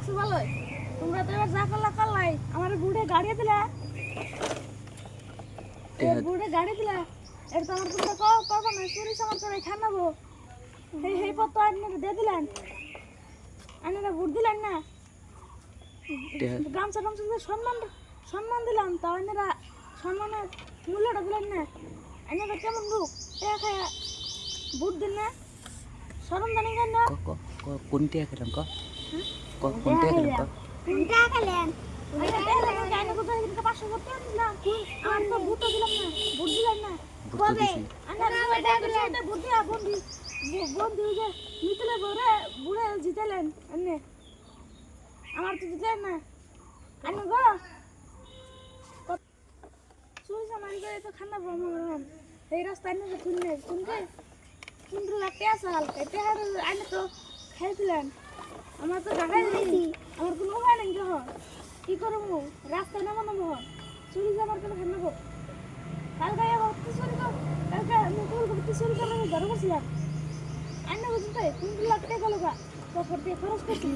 আছো ভালোই? তোমরা তো এবার যা করলা করলাই, আমার বুড়ে গাড়ি দিলা, বুড়ে গাড়ি দিলা, এটা তো আমার তোমরা করবো না, চুরি সামান করে খানাবো। সেই পথ তো আপনারা দিয়ে দিলেন, আপনারা ভোট দিলেন না, গামছা টামছা দিয়ে সম্মান দিলাম, তা আপনারা সম্মানের মূল্যটা দিলেন না। আপনারা কেমন লোক, টাকা খায়া ভোট দিন না, সরম জানেন কেন না? কোনটা খেলাম কোনটা খেলাম টাকা খেলেন, গাইনে কোথায় এদিকে 500 করতে দিলাম, আর তো ভোট দিলাম না, ভোট দিলেন না। কবে আপনারা ভোট দিয়া বন্ধু যে মিতলে বুড়ে জিতেলেন, এমনি আমার তো জিতেলেন না। আমি গো চুরি সামান করে তো খানা ভ্রমণ এই রাস্তায় না শুনলে শুনতে লাগতে আসাল এটা আনে তো খাইছিলেন, আমার তো ঢাকায় দিয়েছি, আমার কোনো উপায় নেই যখন কি করবো, রাস্তায় নামানো চুরি সামান করে খানাবো। কালকে চুরি কালকে আমি চুরি করে ধরে বসছিলাম, আন্না বুঝতে 3 লাখ টাকা গেল গা, তারপর দিয়ে খরচ করছি।